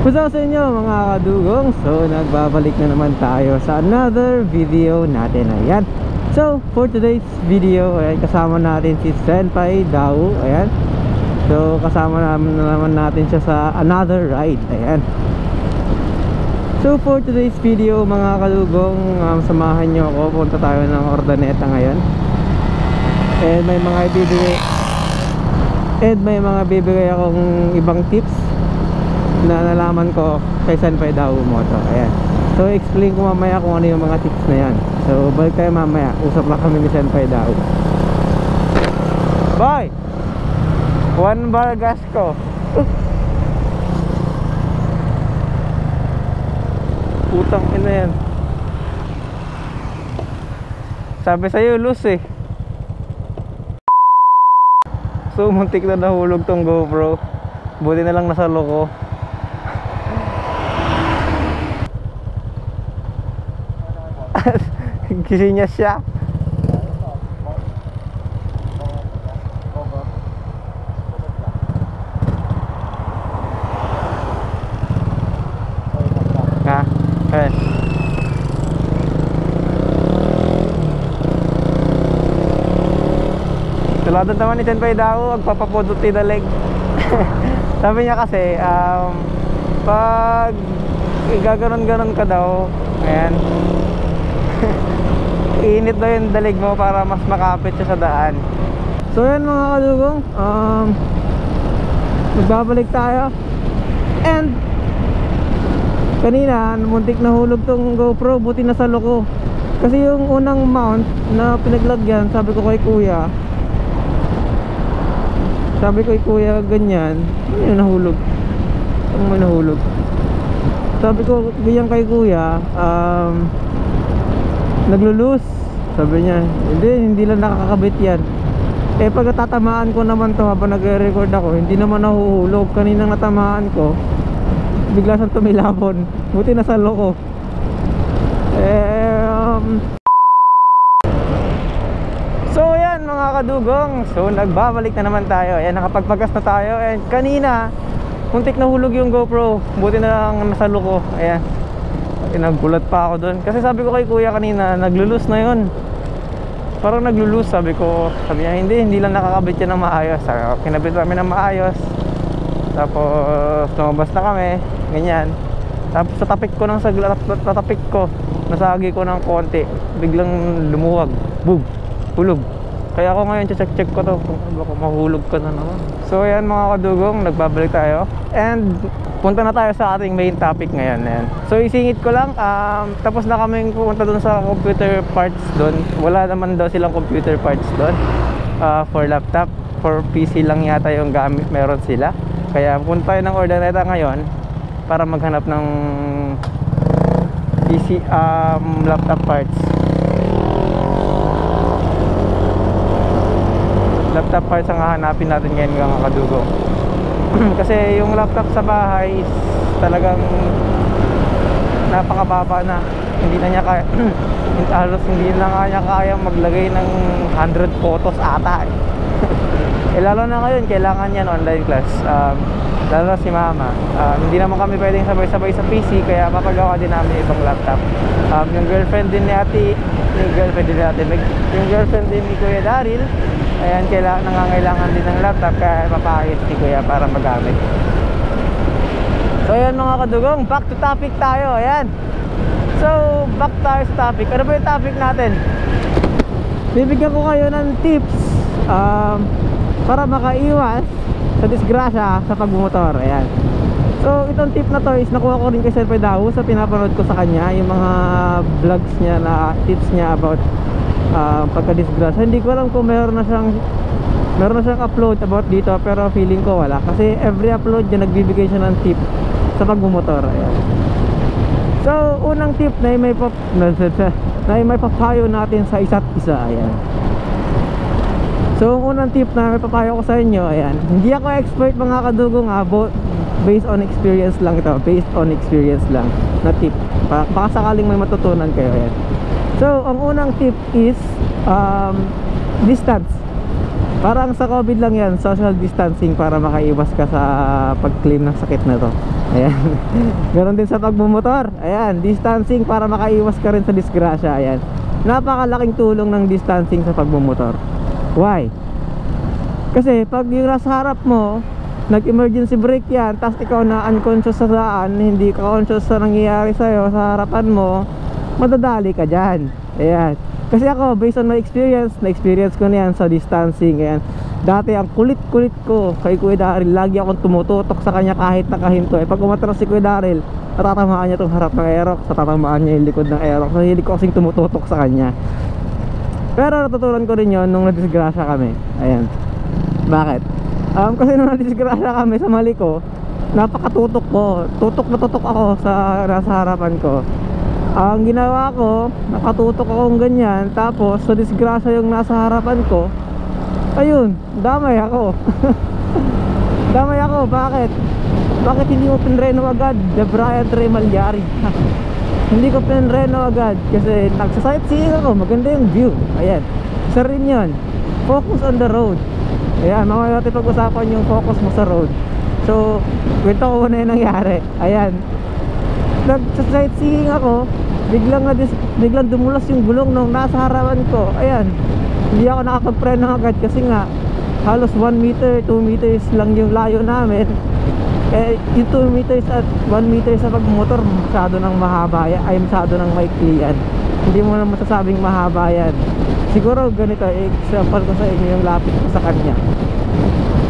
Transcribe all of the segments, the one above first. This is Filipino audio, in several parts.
Pusa sa inyo mga kadugong. So nagbabalik na naman tayo sa another video natin. Ayan. So for today's video, ayan, kasama natin si Senpai Dao. Ayan. So kasama naman natin siya sa another ride. Ayan. So for today's video mga kadugong, samahan nyo ako. Punta tayo ng Urdaneta ngayon. And may mga bibigay akong ibang tips na nalaman ko kay Senpai Dao Moto. Ayan. So explain ko mamaya kung ano yung mga tips na yan. So balik tayo mamaya. Usap lang kami ni Senpai Dao. Boy! 1 bar gas ko. Putang ina yan. Sabi sa'yo loose eh. So muntik na nahulog tong GoPro. Buti na lang nasa loko. Gising niya siya. Okay. Tulad naman ni Senpai Dao, agpapapudot tidalig. Sabi niya kasi, pag gaganon-ganon ka daw, ayan, iinit daw yung dalig mo para mas makapit siya sa daan. So yan mga kadugong, magbabalik tayo. And kanina muntik na hulog tong GoPro, buti na sa loko. Kasi yung unang mount na pinaglagyan, sabi ko kay kuya ganyan, ano yung nahulog? Ano may nahulog? Sabi ko ganyan kay kuya, naglulus. Sabi niya, hindi lang nakakabit yan. Eh pag tatamaan ko naman to habang nagre-record ako, hindi naman nahuhulog. Kaninang natamaan ko, bigla siyang tumilapon. Buti na sa loko. So yan mga kadugong, so nagbabalik na naman tayo. Ayan, nakapagpagas na tayo. And kanina muntik na hulog yung GoPro, buti na lang nasa loko. Ayan, nagulat pa ako doon. Kasi sabi ko kay kuya kanina, naglulus na yun. Parang naglulus, sabi niya, hindi lang nakakabit yan ng maayos. Kinabit kami ng maayos. Tapos lumabas na kami, ganyan. Tapos sa tapik ko, nasagi ko ng konti, biglang lumuwag, bug, hulog. Kaya ako ngayon check ko to, baka mahulog ka na naman. So ayan mga kadugong, nagbabalik tayo. And punta na tayo sa ating main topic ngayon. Ayan. So isingit ko lang, tapos na kaming pumunta dun sa computer parts dun. Wala naman daw silang computer parts dun, for laptop. For PC lang yata yung gamit, meron sila. Kaya punta tayo ng Urdaneta ngayon para maghanap ng PC, laptop parts. Laptop parts ang hahanapin natin ngayon mga kadugong. Kasi yung laptop sa bahay is talagang napakababa na. Hindi na niya kaya halos hindi na nga niya kaya maglagay ng 100 photos ata eh. Lalo na ngayon, kailangan yan online class. Lalo na si mama. Hindi naman kami pwedeng sabay-sabay sa PC, kaya papagawa din namin ibang laptop. Yung girlfriend din ni Kuya Daryl, ayan, nangangailangan din ng laptop, kaya papayos ni Kuya para magamit. So ayan mga kadugong, back to topic tayo. Ayan. So back tayo sa topic. Ano ba yung topic natin? Bibigyan ko kayo ng tips para makaiwas sa disgrasya sa pagmumotor. Ayan. So itong tip na to is nakuha ko rin kay Senpai Dao sa pinapanood ko sa kanya, yung mga vlogs niya na tips niya about pagka-disgrasya. Hindi ko alam kung meron na siyang upload about dito, pero feeling ko wala. Kasi every upload niya nagbibigay siya ng tip sa pagmumotor. Ayan. So unang tip na may papayo natin sa isa't isa. Ayan. So unang tip na may papayo ko sa inyo, ayan, hindi ako expert mga kadugong, based on experience lang ito, na tip, baka sakaling may matutunan kayo. Ayan. So ang unang tip is distance. Parang sa COVID lang yan, social distancing para makaiwas ka sa pag-claim ng sakit na to. Ayan. Ganon din sa pagmumotor. Ayan, distancing para makaiwas ka rin sa disgrasya. Ayan. Napakalaking tulong ng distancing sa pagmumotor. Why? Kasi pag yung nasa harap mo nag-emergency brake yan, tapos ikaw na unconscious sa daan, hindi ka conscious sa nangyayari sa'yo sa harapan mo, madadali ka dyan. Ayan. Kasi ako, based on my experience, na-experience ko na yan sa distancing. Ayan. Dati ang kulit-kulit ko kay Kuya Daryl, lagi akong tumututok sa kanya kahit nakahinto. Pag umatras si Kuya Daryl, natatamaan niya itong harap ng Aerox, natatamaan niya yung likod ng Aerox. So hindi ko kasing tumututok sa kanya. Pero natutunan ko rin yun nung nadisgrasya kami. Ayan. Bakit? Kasi nung nadisgrasya kami sa mali ko, napakatutok ko. Tutok na tutok ako sa nasa harapan ko. Ang ginawa ko, nakatutok akong ganyan. Tapos sa disgrasya yung nasa harapan ko, ayun, damay ako. Damay ako, bakit? Bakit hindi mo pinreno agad? The Brian Ray Malyari. Hindi ko pinreno agad kasi nagsa-sightseeing ako, maganda yung view. Ayan, isa rin yun. Focus on the road. Ayan, mamaya natin pag-usapan yung focus mo sa road. So, kwento ko na yung nangyari. Ayan, nagsa-sightseeing ako, biglang dumulas yung gulong nung nasa harapan ko. Ayan, hindi ako nakapag-preno agad kasi nga halos 1 meter, 2 meters lang yung layo namin. Yung 2 meters at 1 meter sa pagmotor, masyado nang mahaba yan, ay masyado nang maiklian. Hindi mo na masasabing mahaba yan. Siguro ganito, example ko sa inyo yung lapit ko sa kanya.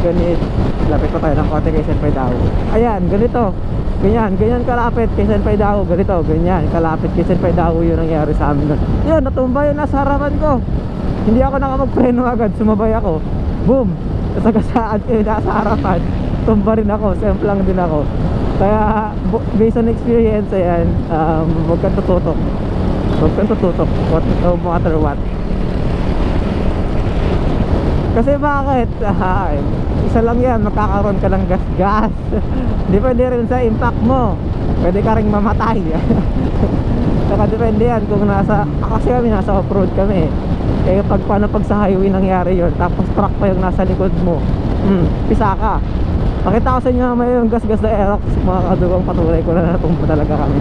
Ganito, lapit ko tayo ng konti kay Senpai Dao. Ayan, ganito, ganyan kalapit kay Senpai Dao. Ganito, ganyan kalapit kay Senpai Dao yung nangyari sa amin. Yun, natumba yun nasa harapan ko. Hindi ako nakapagpreno agad, sumabay ako. Boom! Nasagasaan ko yun nasa harapan. Tumba rin ako, semplang din ako. Kaya based on experience, ayan, huwag kang tututok. Huwag kang tututok, no matter what. Kasi bakit? Isa lang yan, makakaroon ka ng gas-gas. Depende rin sa impact mo. Pwede ka rin mamatay. Saka depende yan kung nasa, kasi kami nasa off-road kami. Eh paano pag sa highway nangyari yun, tapos truck pa yung nasa likod mo, pisa ka. Pakita ko sa inyo may yung gas-gas na Aerox, mga kadugang, patuloy ko na natumpo talaga kami.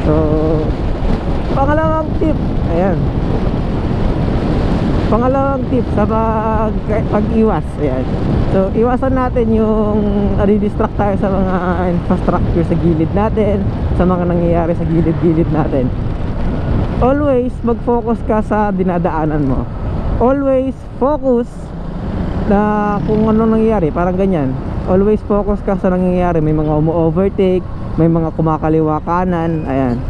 So, pangalawang tip, ayan. Pangalawang tip sa pag-iwas, ayan. So, iwasan natin yung nadidistract tayo sa mga infrastructure sa gilid natin, sa mga nangyayari sa gilid-gilid natin. Always mag-focus ka sa dinadaanan mo. Always focus na kung ano nangyayari, parang ganyan. Always focus ka sa nangyayari. May mga umu-overtake, may mga kumakaliwa kanan, ayan.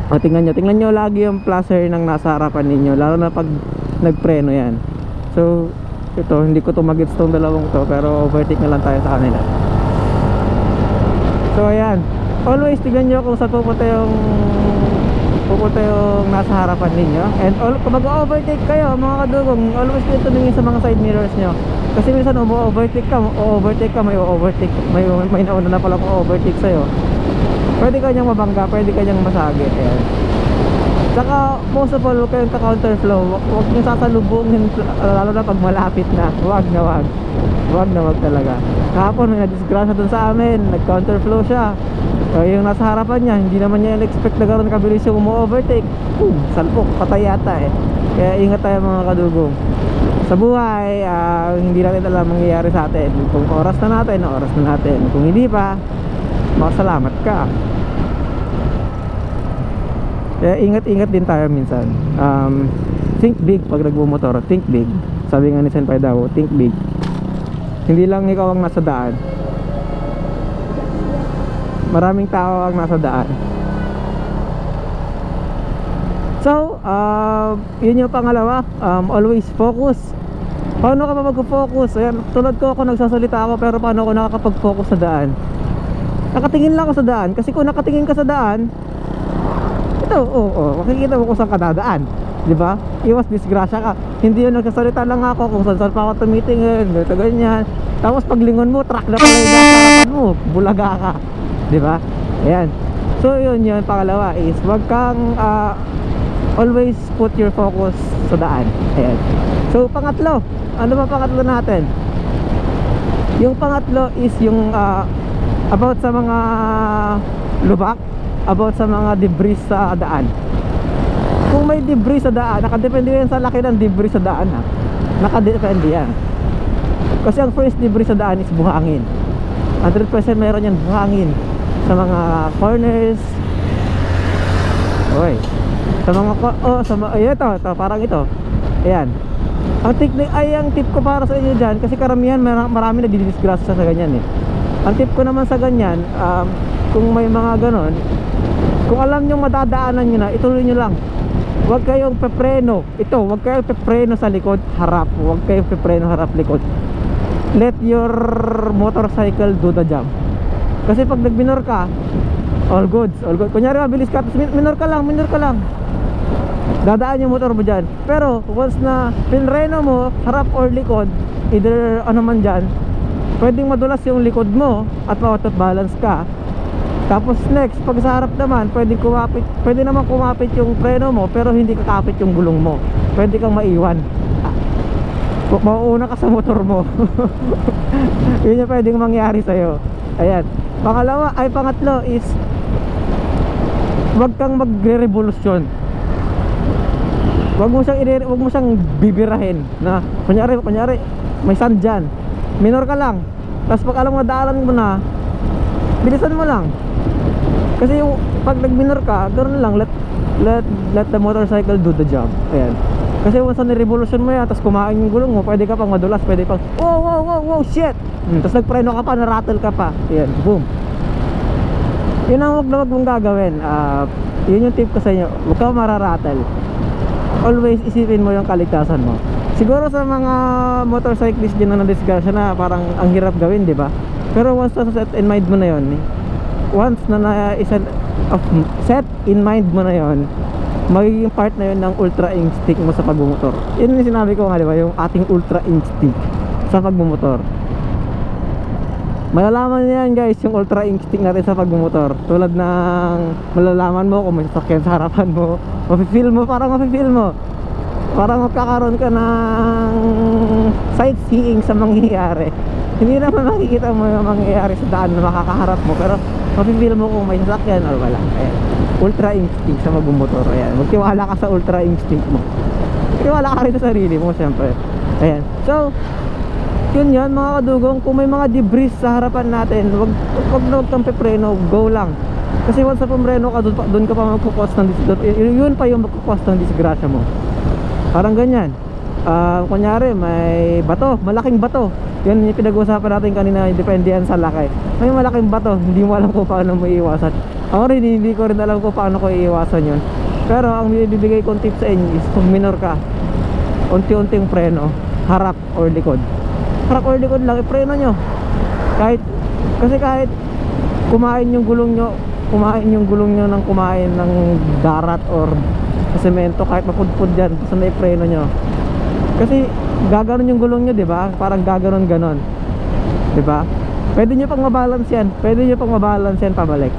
O tingnan nyo lagi yung placer ng nasa harapan ninyo, lalo na pag nagpreno yan. So ito, hindi ko to mag-gets tong dalawang to, pero overtake na lang tayo sa kanila. So ayan, always tingnan nyo kung saan pupunta yung nasa harapan ninyo. And kung mag-overtake kayo mga kadugong, always kayo tumingin sa mga side mirrors nyo. Kasi minsan umu-overtake ka, may nauna na pala kung overtake sa'yo. Pwede ka niyang mabangga, pwede ka niyang masagi. Ayan. Saka most of all, huwag kayong ka-counterflow. Huwag nyo sasalubungin, lalo na pag malapit na. Huwag talaga. Kahapon may na-disgrasya dun sa amin, nag-counterflow siya. Yung nasa harapan niya, hindi naman niya in-expect na gano'n kabilis yung umu-overtake. Salpok, patay yata eh. Kaya ingat tayo mga kadugong. Sa buhay, hindi natin alam mangyayari sa atin. Kung oras na natin. Kung hindi pa, makasalamat ka. Kaya ingat-ingat din tayo minsan. Think big pag nagbumotor. Think big. Sabi nga ni Senpai Dao, think big. Hindi lang ikaw ang nasa daan, maraming tao ang nasa daan. So, yun yung pangalawa. Always focus. Paano ka pa mag-focus? Ayan, tulad ko, ako nagsasalita ako, pero paano ako nakakapag-focus sa daan? Nakatingin lang ako sa daan. Kasi kung nakatingin ka sa daan, ito, makikita mo kung saan ka dadaan, diba? Iwas disgrasya ka. Hindi yun, nagsasalita lang ako kung saan pa ako tumitingin, ganyan. Tapos paglingon mo, truck na pala yung nasa harapan mo, bulaga ka, diba? Ayan. So yun, pangalawa is wag kang always put your focus sa daan. Ayan. So pangatlo, ano ba pangatlo natin? Yung pangatlo is yung about sa mga lubak, about sa mga debris sa daan. Kung may debris sa daan, nakadepende yan sa laki ng debris sa daan, ha. Nakadepende yan. Kasi ang first debris sa daan is buhangin. 100% meron yan, buhangin. Sa mga corners. Oy. Sa mga ito, parang ito. Ayan. Ang tip ko para sa inyo dyan, kasi karamihan marami na didisgrasya sa ganyan eh. Ang tip ko naman sa ganyan, kung may mga ganon, kung alam nyo madadaanan nyo na, ituloy nyo lang. Huwag kayong pepreno. Huwag kayong pepreno sa likod, harap. Huwag kayong pepreno harap, likod. Let your motorcycle do the job. Kasi pag nagminor ka, all goods, all good. Kunyari mabilis ka, tapos minor ka lang. Dadaan yung motor mo dyan. Pero once na pinreno mo, harap or likod, either ano man dyan, pwedeng madulas yung likod mo at ma-out of balance ka. Tapos next, pag sa harap naman, pwede naman kumapit yung preno mo, pero hindi kakapit yung gulong mo. Pwede kang maiwan. Mauuna ka sa motor mo. Yun yung pwedeng mangyari sa'yo. Ayan. Pangatlo is wag kang magre-revolusyon. Wag mo siyang bibirahin na kunyari may sand dyan, minor ka lang, tapos pag alam mo daalan mo na, bilisan mo lang. Kasi yung pag nag-minor ka, ganoon lang, let the motorcycle do the job. Ayan. Kasi once na revolution mo yan, tapos kumain yung gulong mo, pwede ka pang madulas, pwede pang wow shit, tapos nagpreno ka pa, na-rattle ka pa. Ayan, boom. Yun ang wag mong gagawin. Yun yung tip ko sa inyo, huwag ka mararattle. Always isipin mo yung kaligtasan mo. Siguro sa mga motorcyclist din na nadisgrasya na parang ang hirap gawin, di ba? Pero once na set in mind mo na yun, set in mind mo na yun, magiging part na yun ng ultra instinct mo sa pagbumotor. Yun yung sinabi ko nga, di ba? Yung ating ultra instinct sa pagbumotor. Malalaman niyo yan guys, yung ultra instinct natin sa pagbumotor. Tulad ng malalaman mo kung may sasakyan sa harapan mo, mafe-feel mo, parang magkakaroon ka ng sightseeing sa mangyayari. Hindi naman makikita mo yung mangyayari sa daan na makakaharap mo, pero mafe-feel mo kung may sasakyan or wala. Ayan. Ultra instinct sa magbumotor. Ayan. Magtiwala ka sa ultra instinct mo. Magtiwala ka rin sa sarili mo, syempre. Ayan. So yun yan mga kadugong, kung may mga debris sa harapan natin, wag kang pepreno, go lang. Kasi once na pumreno ka, doon ka pa magkukos ng yun pa yung magkukos ng disgrasya mo. Parang ganyan. Kunyari may bato, malaking bato. Yan yung pinag-uusapan natin kanina, depende yan sa laki. May malaking bato, hindi mo alam kung paano mo iiwasan. Ako rin, hindi ko rin alam kung paano ko iiwasan yun. Pero ang bibigay kong tip sa inyo is kung minor ka, unti-unting preno, harap or likod. Harap or likod lang, ipreno nyo. Kasi kahit kumain yung gulong nyo ng kumain ng darat or semento, kahit mapudpud dyan, basta na ipreno nyo. Kasi gaganon yung gulong nyo, diba? Parang gaganon-ganon, diba? Pwede nyo pang mabalance yan pabalik.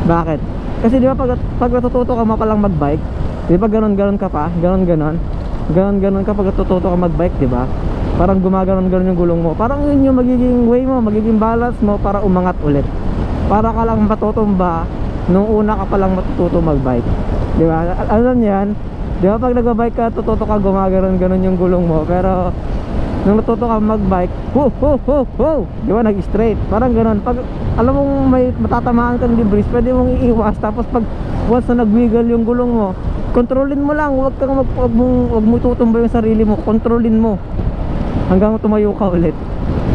Bakit? Kasi diba pag natututo ka mo palang magbike, diba ganon-ganon ka pa, ganon-ganon ka pag natututo ka magbike, diba? Parang gumaganon-ganon yung gulong mo. Parang yun yung magiging way mo, magiging balance mo para umangat ulit. Para ka lang matutumba nung una ka palang matututo magbike, diba? Alam niyo yan? Diba pag nagbabike ka, tututo ka, gumaganon-ganon yung gulong mo. Pero nung natuto ka magbike, diba, nag-straight. Parang ganon. Pag alam mong may matatamaan kang debris, pwede mong iiwas. Tapos pag once na nag-wiggle yung gulong mo, kontrolin mo lang. Huwag mo tutumba yung sarili mo. Kontrolin mo hanggang tumayo ka ulit.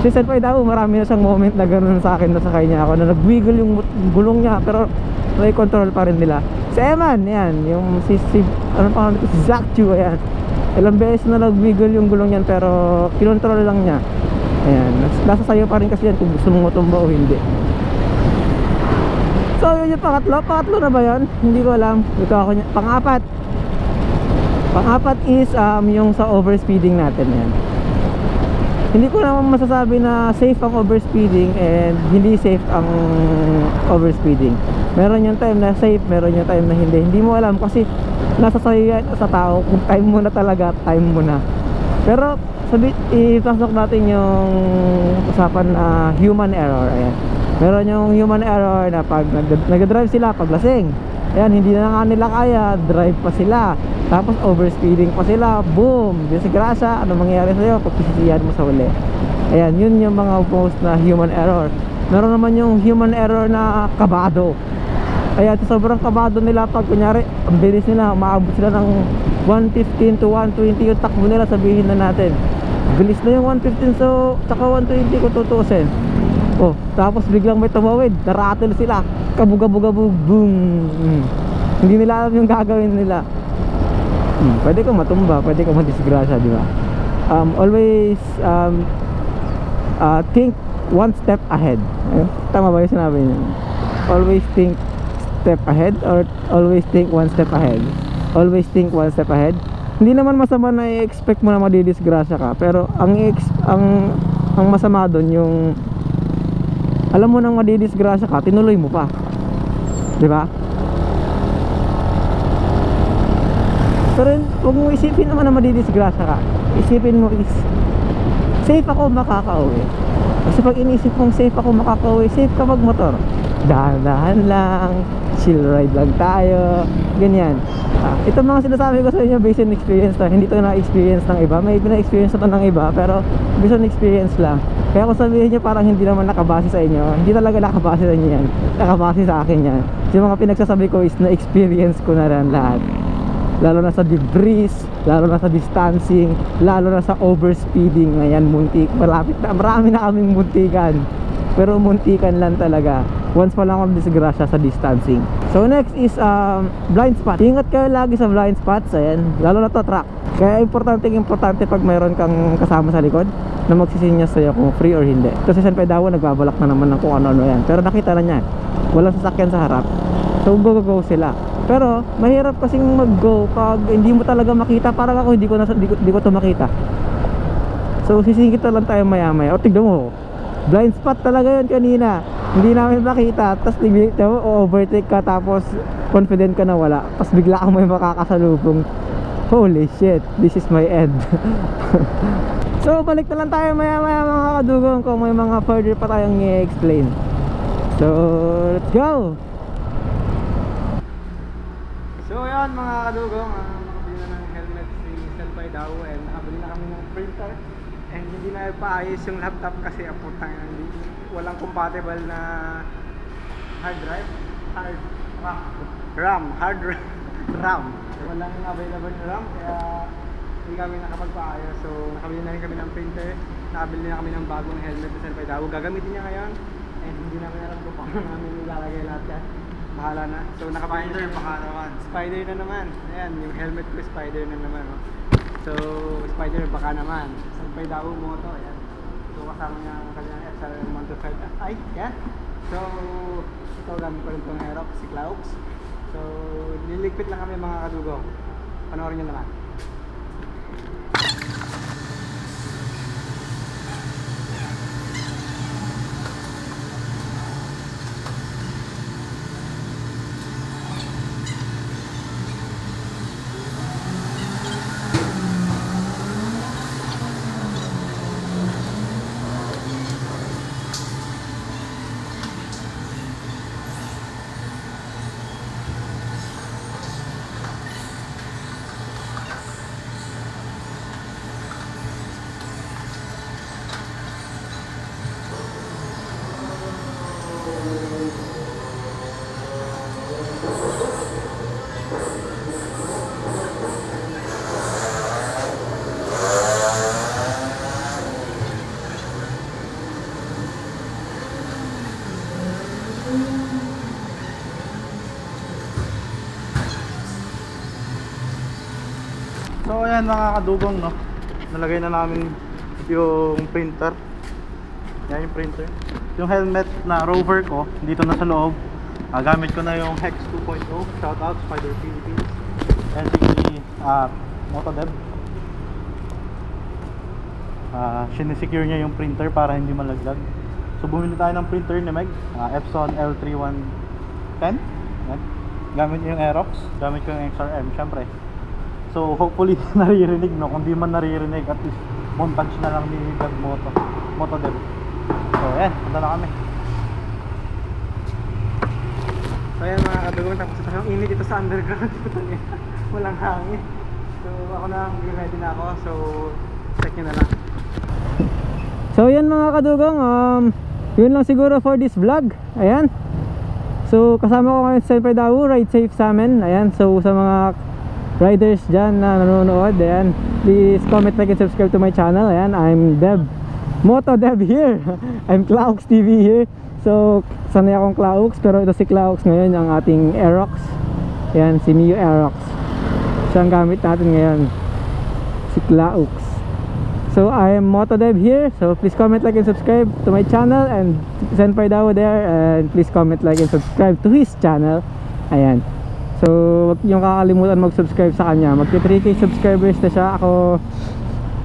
Si Senpai daw, marami na siyang moment na gano'n sa akin, nasakay niya ako, na nag-wiggle yung gulong niya, pero may control pa rin nila. Si Eman, yan, yung ano pa, si Zakchu, ayan. Ilang beses na nag-wiggle yung gulong yan, pero kinontrol lang niya. Ayan, nasa sayo pa rin kasi yan kung gusto mong matumba o hindi. So yun yung pangatlo na ba yun? Hindi ko alam. Ito ako niya. Pangapat is yung sa overspeeding natin yan. Hindi ko naman masasabi na safe ang overspeeding and hindi safe ang overspeeding. Meron yung time na safe, meron yung time na hindi. Hindi mo alam kasi nasa sa'yo yan sa tao. Kung time mo na talaga, time mo na. Pero ipasok natin yung usapan na human error. Ayan. Meron yung human error na pag nag-drive sila pag lasing. Ayan, hindi na nga nila kaya, drive pa sila. Tapos overspeeding pa sila. Boom! Disgrasya, ano mangyayari sa'yo? Pagpisisihan mo sa uli. Ayan, yun yung mga most na human error. Meron naman yung human error na kabado. Kaya sobrang kabado nila pag kunyari ang bilis nila, umaabot sila ng 115 to 120 yung takbo nila, sabihin na natin bilis na yung 115, so tsaka 120 kung tutuusin. Oh, tapos biglang may tumawid, narattle sila, kabugabugabug, boom. Hindi nila alam yung gagawin nila. Pwede kang matumba, pwede kang madisgrasya, di ba? Always think one step ahead. Tama ba yung sinabi niya? Always think step ahead or always think one step ahead. Always think one step ahead. Hindi naman masama na i-expect mo na madidisgrasya ka, pero ang masama doon yung alam mo nang madidisgrasya ka, tinuloy mo pa. 'Di ba? Pero huwag mo isipin naman na madidisgrasya ka. Isipin mo is safe ako makakauwi. Kasi pag inisip mong safe ako makakauwi, safe ka magmotor. Dahan-dahan lang, chill ride lang tayo, ganyan. Ito mga sinasabi ko sa inyo based on experience to. Hindi to na-experience ng iba. May na-experience na to ng iba, pero based on experience lang. Kaya kung sabihin nyo parang hindi naman nakabase sa inyo, hindi talaga nakabase sa inyo yan. Nakabase sa akin yan. Yung mga pinagsasabi ko is na-experience ko na rin lahat. Lalo na sa debris, lalo na sa distancing, lalo na sa overspeeding. Ngayon, muntik, malapit na, marami na kaming muntikan. Pero muntikan lang talaga. Once pa lang ako disgrasya sa distancing. So next is blind spot. Ingat kayo lagi sa blind spots. Ayan, lalo na to truck. Kaya importante pag mayroon kang kasama sa likod na magsisinyas sa'yo kung free or hindi. Kasi San Pedro nagbabalak na naman ng kung ano-ano yan. Pero nakita na niyan, walang sasakyan sa harap. So go sila. Pero mahirap kasing mag-go pag hindi mo talaga makita. Parang ako hindi ko to makita. So sisingkit na lang tayo maya-maya. O tignan mo, blind spot talaga yun kanina. Hindi namin makita. Tapos overtake ka, tapos confident ka na wala. Tapos bigla kang may makakasalubong. Holy shit, this is my end. So balik na lang tayo maya-maya mga kadugong, kung may mga further pa tayong i-explain. So let's go. So yan mga kadugong, nakabili na ng helmet si Senpai Daw, and nakabili na kami ng printer. And hindi na paayos yung laptop kasi aputang walang compatible na hard drive, RAM. Walang available na RAM, kaya hindi kami nakapagpaayos. So nakabili na rin kami ng printer, nakabili na kami ng bagong helmet sa Senpai Daw. Gagamitin niya ngayon, and hindi namin alam kung paano namin ilalagay lahat yan. Bahala na. So Spider baka naman. Spider na naman. Ayan, yung helmet ko Spider na naman. Oh. So Spider baka naman. Senpai Daw mo to. Ayan. So kasama niya ang kanyang XR125. Ay, yan. So ito gamit ko rin itong Aerox, si Clouds. So niligpit lang kami mga kadugong. Panoorin nyo naman. So ayan mga kadugong, no, nalagay na namin yung printer. Yan yung printer. Yung helmet na Rover ko dito na sa loob. Gamit ko na yung Hex 2.0. Shoutout Spider Philippines. Yan si Motodeb. Sinesecure niya yung printer para hindi malaglag. So bumili tayo ng printer ni Meg, Epson L31 10. Yan. Gamit yung Aerox, gamit ko yung XRM, syempre. So hopefully naririnig, no? Kung di man naririnig, at least montage na lang ni Vlog Moto Dev. So yan, punta na kami. So ayan mga kadugong, tapos ito yung init ito sa underground. Walang hangin. So ako na, ready na ako. So check nyo na lang. So yan mga kadugong, yun lang siguro for this vlog. Ayan. So kasama ko ngayon sa Siyempre Daw, ride safe sa amin. Ayan, so sa mga riders dyan na nanonood, ayan, please comment, like, and subscribe to my channel. Ayan, I'm Deb, Moto Deb here. I'm Claux TV here. So sanay akong Claux, pero ito si Claux ngayon, ang ating Aerox. Ayan, si Mio Aerox, siya ang gamit natin ngayon, si Claux. So I am Moto Deb here. So please comment, like, and subscribe to my channel, and Senpai Daw there, and please comment, like, and subscribe to his channel. Ayan. So huwag niyong kakalimutan mag-subscribe sa kanya. Magti-3K subscribers na siya. Ako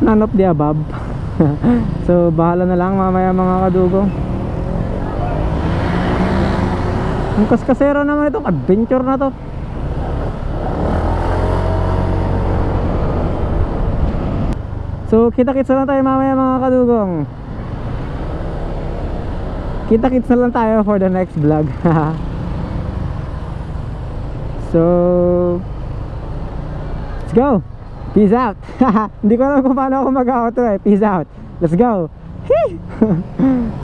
none of the above. So bahala na lang mamaya mga kadugong. Ang kaskasero naman itong adventure na to. So kita-kits na lang tayo mamaya mga kadugong. Kita-kits na lang tayo for the next vlog. So let's go. Peace out. Hindi ko alam kung paano ako mag-outro eh. Peace out. Let's go.